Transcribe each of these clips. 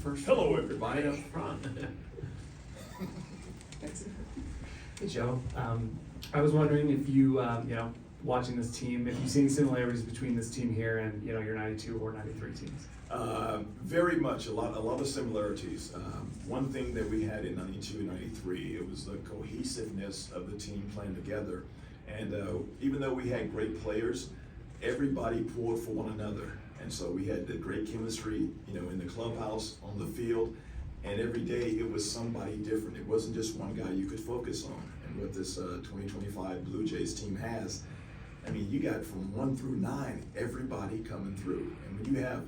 first. Hello, everybody. Right up front. Hey, Joe. I was wondering if you, watching this team, if you've seen similarities between this team here and, your 92 or 93 teams. Very much, a lot of similarities. One thing that we had in 92 and 93, it was the cohesiveness of the team playing together. And even though we had great players, everybody pulled for one another. And so we had the great chemistry, in the clubhouse, on the field, and every day it was somebody different. It wasn't just one guy you could focus on. And what this 2025 Blue Jays team has, you got from 1 through 9, everybody coming through. And when you have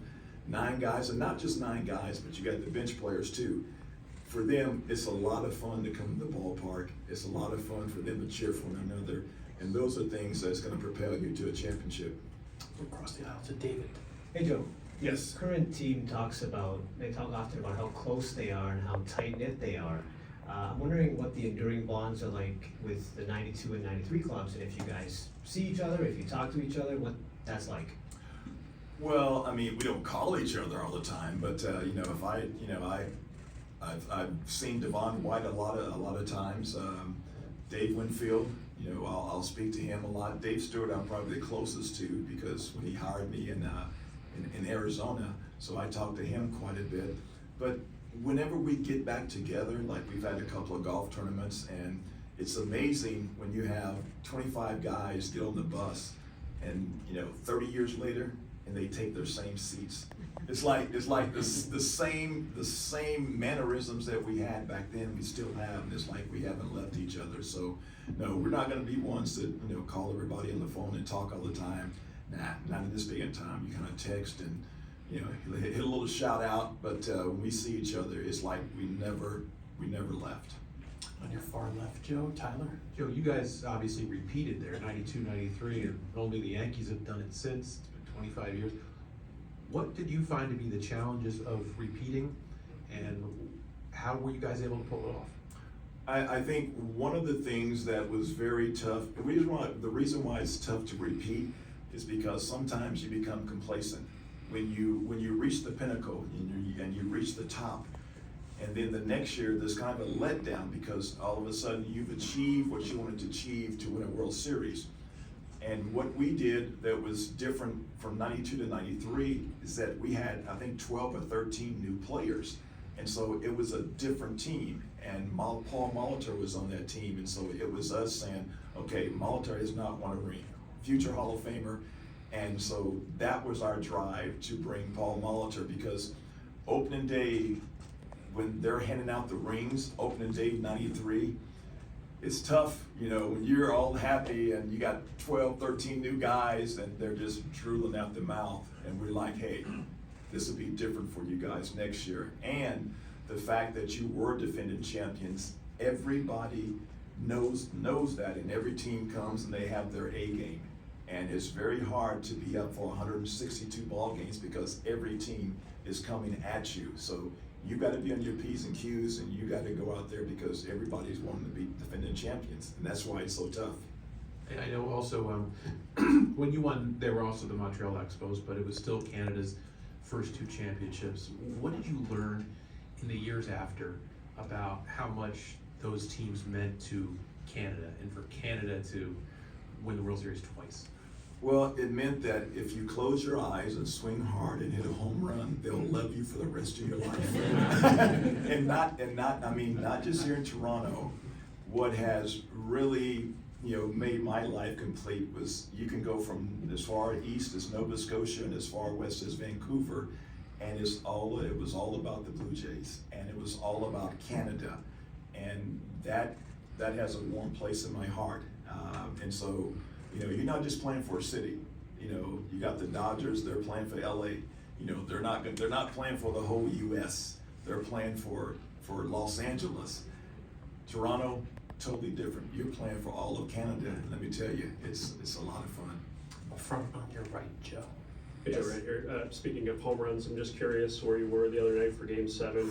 9 guys, and not just 9 guys, but you got the bench players too, for them, it's a lot of fun to come to the ballpark. It's a lot of fun for them to cheer for one another. And those are things that's going to propel you to a championship. Across the aisle to David. Hey Joe. Yes. The current team they talk often about how close they are and how tight-knit they are. I'm wondering what the enduring bonds are like with the 92 and 93 clubs, and if you guys see each other, if you talk to each other, what that's like. Well, we don't call each other all the time, but I've seen Devon White a lot of times. Dave Winfield, I'll speak to him a lot. Dave Stewart, I'm probably the closest to because when he hired me in Arizona, so I talk to him quite a bit. But whenever we get back together, like we've had a couple of golf tournaments, and it's amazing when you have 25 guys get on the bus, and 30 years later, and they take their same seats. It's like the same mannerisms that we had back then, we still have, and it's like we haven't left each other. So no, we're not going to be ones that call everybody on the phone and talk all the time. Nah, not in this day and time. You kind of text and hit a little shout out, but when we see each other, it's like we never left. On your far left, Joe, Tyler. Joe, you guys obviously repeated there, 92, 93, and only the Yankees have done it since. It's been 25 years. What did you find to be the challenges of repeating, and how were you guys able to pull it off? I think one of the things that was very tough, the reason why it's tough to repeat is because sometimes you become complacent. When you reach the pinnacle and you reach the top, and then the next year there's kind of a letdown because all of a sudden you've achieved what you wanted to achieve to win a World Series. And what we did that was different from 92 to 93 is that we had, I think, 12 or 13 new players. And so it was a different team. And Paul Molitor was on that team. And so it was us saying, okay, Molitor has not won a ring, future Hall of Famer. And so that was our drive to bring Paul Molitor, because opening day, when they're handing out the rings, opening day 93, it's tough, when you're all happy and you got 12, 13 new guys and they're just drooling out the mouth. And we're like, hey, this will be different for you guys next year. And the fact that you were defending champions, everybody knows that, and every team comes and they have their A game. And it's very hard to be up for 162 ball games because every team is coming at you. So you got to be on your P's and Q's, and you got to go out there because everybody's wanting to be defending champions, and that's why it's so tough. And I know also when you won, there were also the Montreal Expos, but it was still Canada's first 2 championships. What did you learn in the years after about how much those teams meant to Canada and for Canada to win the World Series twice? Well, it meant that if you close your eyes and swing hard and hit a home run, they'll love you for the rest of your life. and not just here in Toronto. What has really, made my life complete was you can go from as far east as Nova Scotia and as far west as Vancouver, and it was all about the Blue Jays, and it was all about Canada, and that has a warm place in my heart. And so, you're not just playing for a city. You got the Dodgers; they're playing for LA. They're not playing for the whole U.S. They're playing for Los Angeles. Toronto, totally different. You're playing for all of Canada. And let me tell you, it's a lot of fun. Front on your right, Joe. Hey, Joe, right here. Speaking of home runs, I'm just curious where you were the other night for Game 7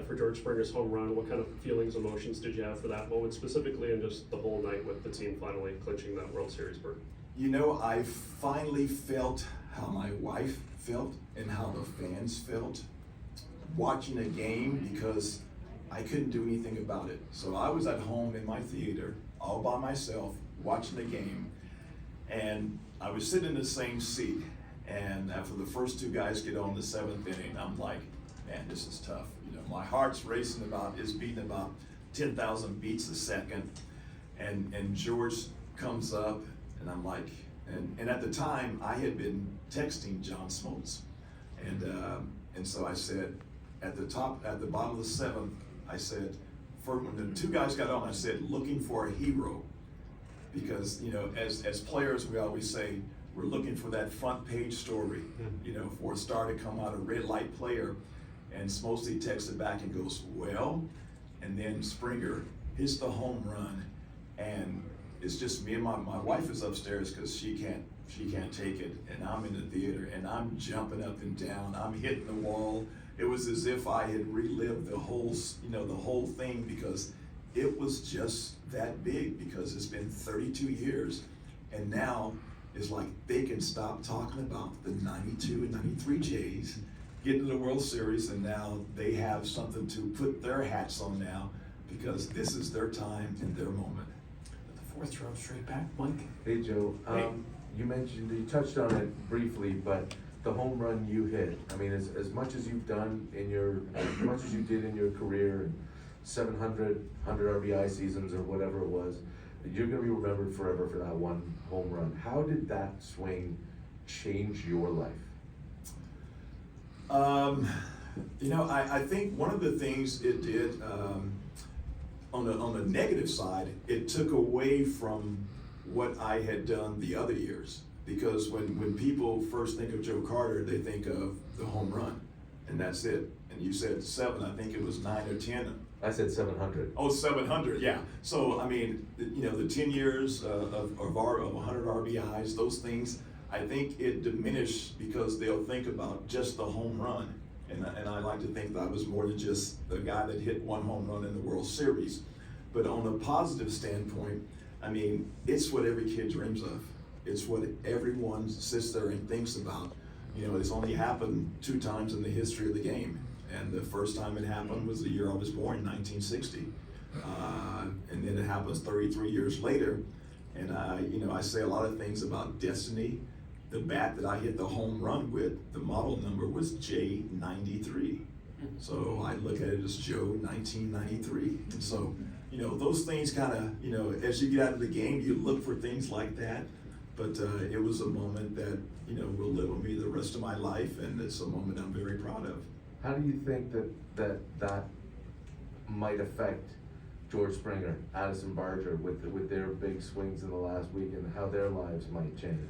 for George Springer's home run. What kind of feelings, emotions did you have for that moment specifically, and just the whole night with the team finally clinching that World Series berth? I finally felt how my wife felt and how the fans felt watching a game because I couldn't do anything about it. So I was at home in my theater, all by myself, watching the game. And I was sitting in the same seat. And after the first two guys get on the seventh inning, I'm like, man, this is tough. You know, my heart's racing it's beating about 10,000 beats a second. And George comes up, and I'm like, and at the time I had been texting John Smoltz. And so I said, at the bottom of the seventh, I said, when the two guys got on, I said, looking for a hero. Because, you know, as players, we always say, we're looking for that front page story, you know, for a star to come out, a red light player. And Smoltz texted back and goes, well, and then Springer hits the home run. And it's just me and my wife is upstairs because she can't take it. And I'm in the theater and I'm jumping up and down. I'm hitting the wall. It was as if I had relived the whole thing, because it was just that big, because it's been 32 years. And now it's like they can stop talking about the 92 and 93 Jays, get to the World Series, and now they have something to put their hats on now, because this is their time and their moment. The fourth row straight back, Mike. Hey, Joe. Hey. You touched on it briefly, but the home run you hit, I mean, as much as you've done as much as you did in your career, 700, 100 RBI seasons or whatever it was, you're gonna be remembered forever for that one home run. How did that swing change your life? You know, I think one of the things it did, on the negative side, it took away from what I had done the other years. Because when people first think of Joe Carter, they think of the home run, and that's it. And you said 7, I think it was 9 or 10. I said 700. Oh, 700, yeah. So, I mean, you know, the 10 years of 100 RBIs, those things, I think it diminished because they'll think about just the home run. And I like to think that I was more than just the guy that hit one home run in the World Series. But on a positive standpoint, I mean, it's what every kid dreams of. It's what everyone sits there and thinks about. You know, it's only happened 2 times in the history of the game. And the first time it happened was the year I was born, 1960. And then it happens 33 years later. And you know, I say a lot of things about destiny. The bat that I hit the home run with, the model number was J93. So I look at it as Joe 1993. And so, you know, those things kind of, you know, as you get out of the game, you look for things like that. But it was a moment that, you know, will live with me the rest of my life, and it's a moment I'm very proud of. How do you think that might affect George Springer, Addison Barger with their big swings in the last week, and how their lives might change?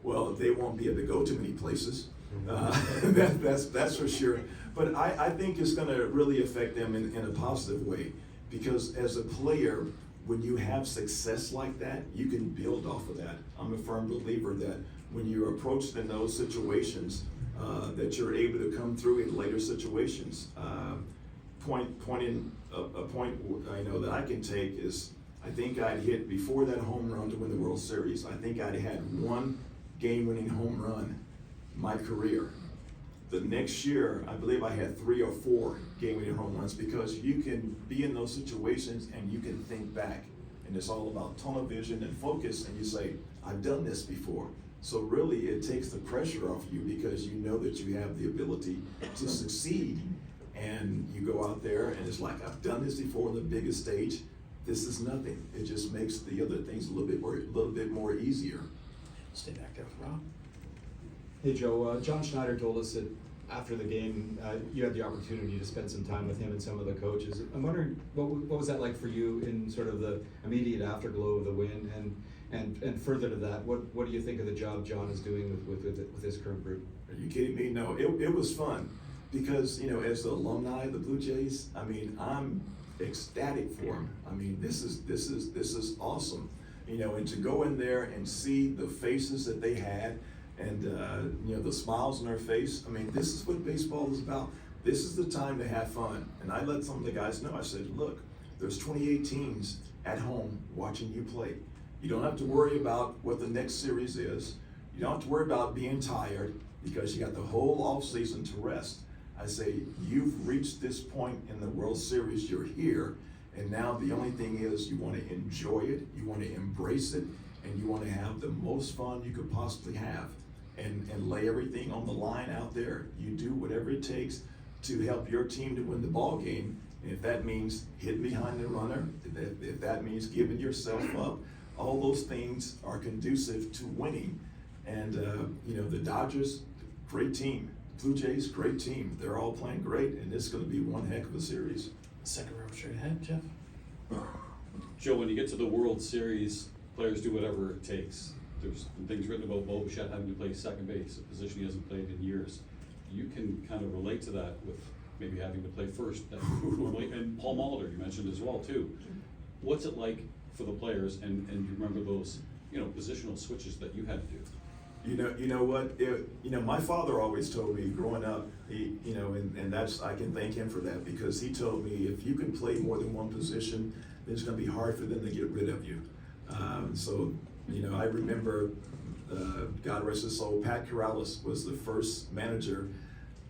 Well, they won't be able to go to many places. That's for sure. But I think it's going to really affect them in a positive way, because as a player, when you have success like that, you can build off of that. I'm a firm believer that when you're approached in those situations, that you're able to come through in later situations. A point I know that I can take is, I think I'd hit, before that home run to win the World Series, I think I'd had 1 game-winning home run in my career. The next year, I believe I had 3 or 4 game-winning home runs, because you can be in those situations and you can think back. And it's all about tunnel vision and focus, and you say, I've done this before. So really, it takes the pressure off you, because you know that you have the ability to succeed. And you go out there and it's like, I've done this before on the biggest stage. This is nothing. It just makes the other things a little bit more easier. Stay back there with Rob. Hey Joe, John Schneider told us that after the game, you had the opportunity to spend some time with him and some of the coaches. I'm wondering, what was that like for you in sort of the immediate afterglow of the win, and further to that, what do you think of the job John is doing with his current group? Are you kidding me? No, it was fun, because, you know, as the alumni of the Blue Jays, I mean, I'm ecstatic for them. I mean, this is awesome, you know, and to go in there and see the faces that they had, and you know, the smiles on their face. I mean, this is what baseball is about. This is the time to have fun. And I let some of the guys know, I said, look, there's 28 teams at home watching you play. You don't have to worry about what the next series is. You don't have to worry about being tired, because you got the whole off season to rest. I say, you've reached this point in the World Series, you're here, and now the only thing is you want to enjoy it, you want to embrace it, and you want to have the most fun you could possibly have, and lay everything on the line out there. You do whatever it takes to help your team to win the ball game, and if that means hitting behind the runner, if that means giving yourself up, all those things are conducive to winning. And the Dodgers, great team. Blue Jays, great team. They're all playing great, and this is going to be one heck of a series. Second row straight ahead, Jeff. Joe, when you get to the World Series, players do whatever it takes. There's been things written about Bo Bichette having to play second base, a position he hasn't played in years. You can kind of relate to that with maybe having to play first. And Paul Molitor, you mentioned as well too. What's it like for the players, and you remember those, positional switches that you had to do? You know what? My father always told me growing up, and that's, I can thank him for that, because he told me if you can play more than one position, then it's going to be hard for them to get rid of you. I remember, God rest his soul, Pat Corrales was the first manager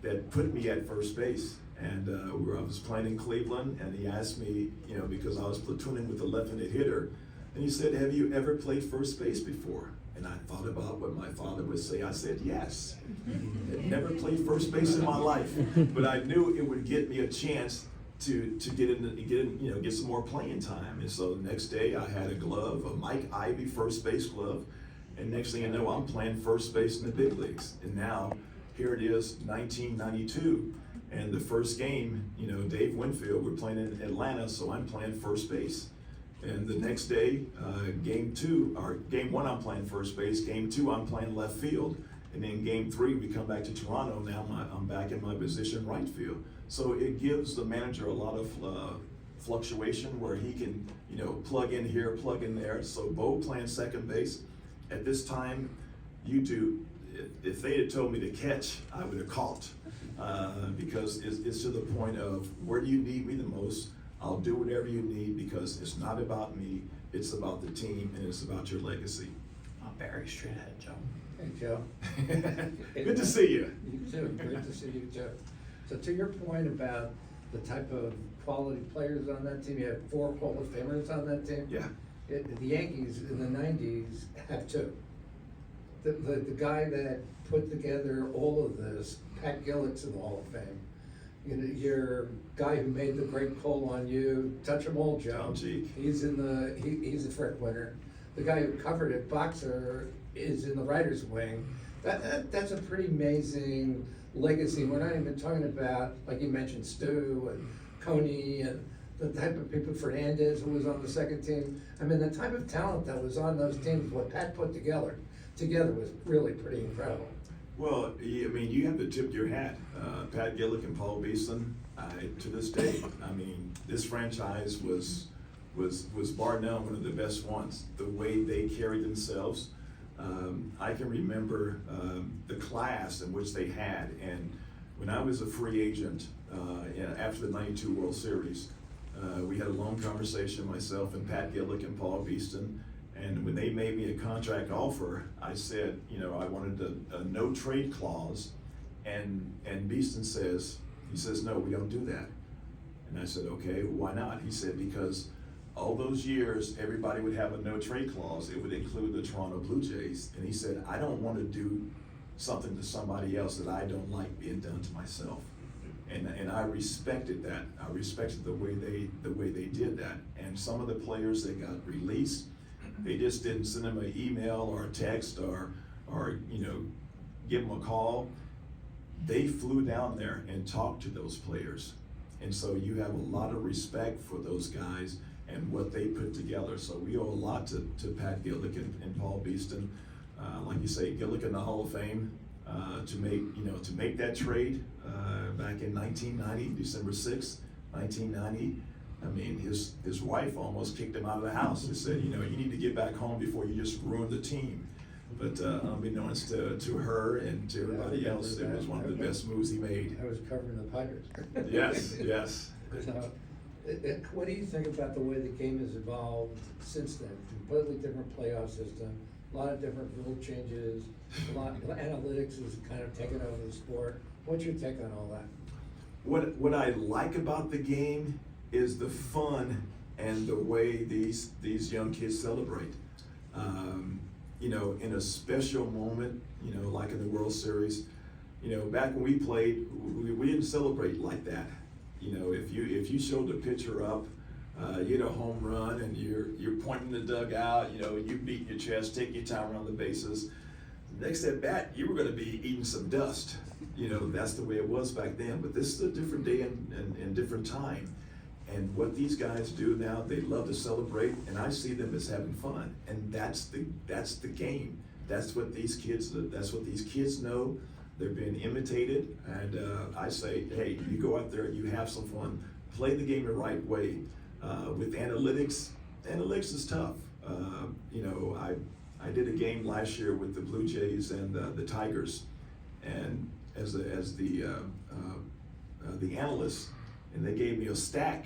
that put me at first base. And I was playing in Cleveland, and he asked me, because I was platooning with a left-handed hitter, and he said, "Have you ever played first base before?" And I thought about what my father would say. I said, yes. I'd never played first base in my life, but I knew it would get me a chance to get some more playing time. And so the next day I had a glove, a Mike Ivy first base glove, and next thing I know, I'm playing first base in the big leagues. And now here it is, 1992, and the first game, Dave Winfield, we're playing in Atlanta, so I'm playing first base. And the next day, game one, I'm playing first base. Game two, I'm playing left field. And then game three, we come back to Toronto. Now I'm back in my position, right field. So it gives the manager a lot of fluctuation where he can, plug in here, plug in there. So Bo playing second base. At this time, if they had told me to catch, I would have caught. Because it's to the point of, where do you need me the most? I'll do whatever you need, because it's not about me, it's about the team, and it's about your legacy. Barry, straight ahead, Joe. Hey, Joe. Good to see you. You too, great to see you, Joe. So to your point about the type of quality players on that team, you have 4 Hall of Famers on that team. Yeah. The Yankees in the 90s have 2. The guy that put together all of this, Pat Gillick's in the Hall of Fame. Your guy who made the great call on you, Touch 'em All, Joe. Tom Cheek. He's a Frick winner. The guy who covered it, Boxer, is in the writer's wing. That's a pretty amazing legacy. We're not even talking about, like you mentioned, Stu and Coney and the type of people, Fernandez, who was on the second team. I mean, the type of talent that was on those teams, what Pat put together was really pretty incredible. Well, you have to tip your hat. Pat Gillick and Paul Beeson, to this day, this franchise was bar none one of the best ones. The way they carried themselves, I can remember the class in which they had. And when I was a free agent after the '92 World Series, we had a long conversation, myself and Pat Gillick and Paul Beeson. And when they made me a contract offer, I said, I wanted a no trade clause. And Beeston says, no, we don't do that. And I said, okay, why not? He said, because all those years, everybody would have a no trade clause. It would include the Toronto Blue Jays. And he said, I don't want to do something to somebody else that I don't like being done to myself. And I respected that. I respected the way they did that. And some of the players that got released, they just didn't send them an email or a text or give them a call. They flew down there and talked to those players. And so you have a lot of respect for those guys and what they put together. So we owe a lot to Pat Gillick and Paul Beeston. Like you say, Gillick in the Hall of Fame, to make that trade back in 1990, December 6th, 1990. His wife almost kicked him out of the house. She said, you need to get back home before you just ruin the team. But unbeknownst to her and to everybody else, it was one of the best moves he made. I was covering the Pirates. Yes. So, what do you think about the way the game has evolved since then? Completely different playoff system, a lot of different rule changes, analytics is kind of taken over the sport. What's your take on all that? what I like about the game is the fun and the way these young kids celebrate. You know, in a special moment, you know, like in the World Series, you know, back when we played, we didn't celebrate like that. You know, if you showed the pitcher up, you had a home run and you're pointing the dugout, you know, you beat your chest, take your time around the bases. Next at bat, you were going to be eating some dust. You know, that's the way it was back then. But this is a different day and different time. And what these guys do now, they love to celebrate, and I see them as having fun. And that's the game. That's what these kids know. They're being imitated, and I say, hey, you go out there, you have some fun, play the game the right way. With analytics is tough. You know, I did a game last year with the Blue Jays and the Tigers, and as the analyst, and they gave me a stack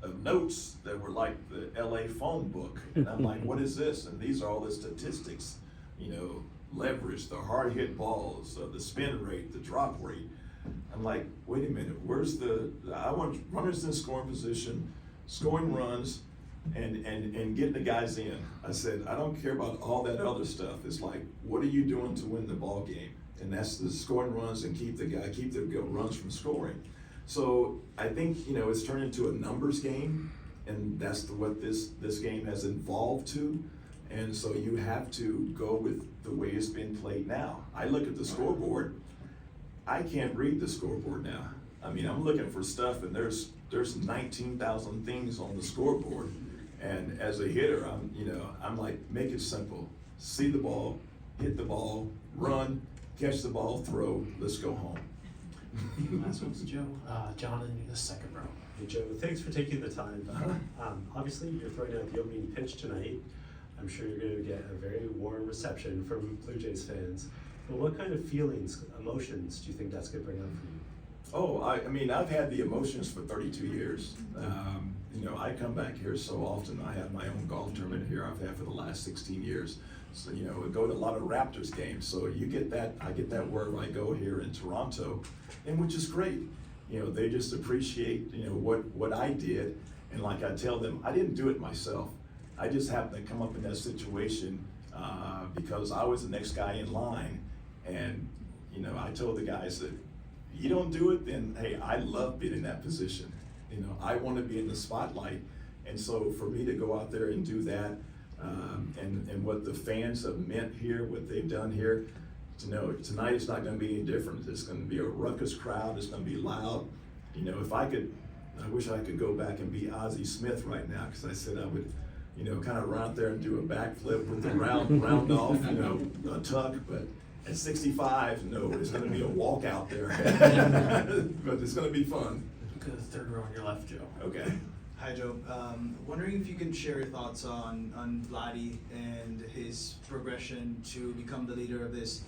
of notes that were like the LA phone book, and I'm like, what is this? And these are all the statistics, you know, leverage, the hard hit balls, the spin rate, the drop rate. I'm like, wait a minute, I want runners in scoring position, scoring runs, and getting the guys in. I said, I don't care about all that other stuff. It's like, what are you doing to win the ball game? And that's the scoring runs and keep the runs from scoring. So I think, you know, it's turned into a numbers game, and that's what this game has evolved to. And so you have to go with the way it's been played now. I look at the scoreboard, I can't read the scoreboard now. I mean, I'm looking for stuff, and there's 19,000 things on the scoreboard. And as a hitter, I'm like, make it simple. See the ball, hit the ball, run, catch the ball, throw, let's go home. Last one's Joe. John in the second row. Hey Joe, thanks for taking the time. Obviously, you're throwing out the opening pitch tonight. I'm sure you're going to get a very warm reception from Blue Jays fans. But what kind of feelings, emotions do you think that's going to bring up for you? Oh, I mean, I've had the emotions for 32 years. You know, I come back here so often. I have my own golf tournament here. I've had for the last 16 years. So, you know, we go to a lot of Raptors games. So you get that, I get that wherever I go here in Toronto, and which is great. You know, they just appreciate, you know, what I did. And like I tell them, I didn't do it myself. I just happened to come up in that situation because I was the next guy in line. And, you know, I told the guys that, you don't do it, then hey, I love being in that position. You know, I want to be in the spotlight. And so for me to go out there and do that, and what the fans have meant here, what they've done here, to know tonight it's not going to be any different. It's going to be a ruckus crowd. It's going to be loud. You know, I wish I could go back and be Ozzie Smith right now, because I said I would, you know, kind of run out there and do a backflip with the round off, you know, a tuck, but at 65, no, it's going to be a walk out there. But it's going to be fun. Go to the third row on your left, Joe. Okay. Hi, Joe. Wondering if you can share your thoughts on Vladdy and his progression to become the leader of this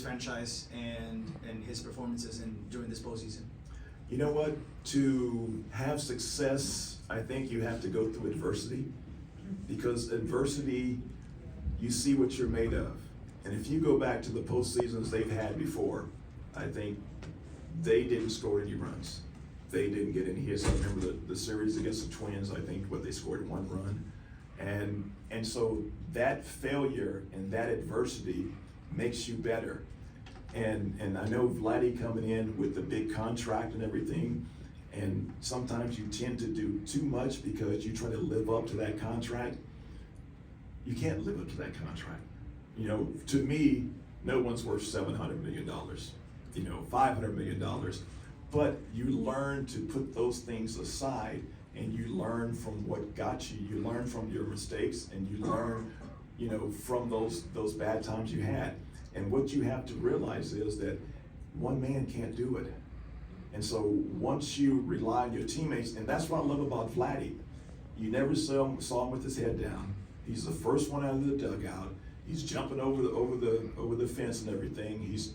franchise and his performances during this postseason. You know what? To have success, I think you have to go through adversity, because adversity, you see what you're made of. And if you go back to the postseasons they've had before, I think they didn't score any runs. They didn't get any hits. I remember the series against the Twins, I think they scored 1 run. And so that failure and that adversity makes you better. And I know Vladdy coming in with the big contract and everything, and sometimes you tend to do too much because you try to live up to that contract. You can't live up to that contract. You know, to me, no one's worth $700 million, you know, $500 million. But you learn to put those things aside, and you learn from what got you. You learn from your mistakes, and you learn, you know, from those bad times you had. And what you have to realize is that one man can't do it. And so once you rely on your teammates, and that's what I love about Vladdy. You never saw him with his head down. He's the first one out of the dugout. He's jumping over the fence and everything. He's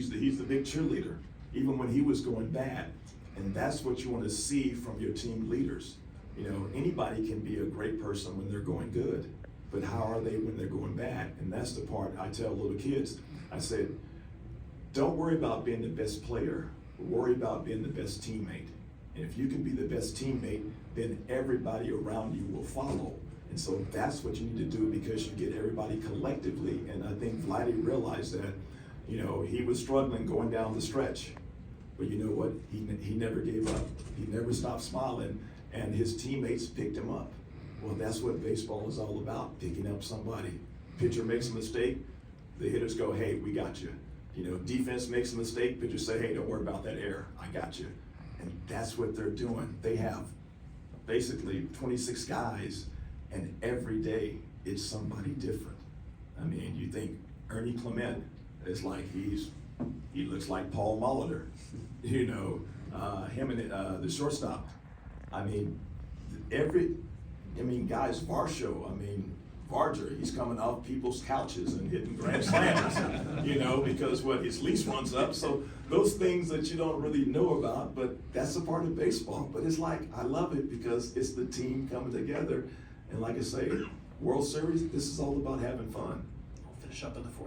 the big cheerleader, even when he was going bad. And that's what you want to see from your team leaders. You know, anybody can be a great person when they're going good, but how are they when they're going bad? And that's the part I tell little kids. I said, don't worry about being the best player. worry about being the best teammate. And if you can be the best teammate, then everybody around you will follow. And so that's what you need to do, because you get everybody collectively. And I think Vladdy realized that, you know, he was struggling going down the stretch. But you know what? He never gave up. He never stopped smiling, and his teammates picked him up. Well, that's what baseball is all about, picking up somebody. Pitcher makes a mistake, the hitters go, hey, we got you. You know, defense makes a mistake, pitchers say, hey, don't worry about that error, I got you. And that's what they're doing. They have basically 26 guys, and every day it's somebody different. I mean, you think Ernie Clement is like, he looks like Paul Molitor, you know, him and the shortstop. I mean, guys, Varsho, Varger, he's coming off people's couches and hitting grand slams, you know, because his lease runs up. So those things that you don't really know about, but that's a part of baseball. But it's like, I love it because it's the team coming together. And like I say, World Series, this is all about having fun. We'll finish up in the fourth.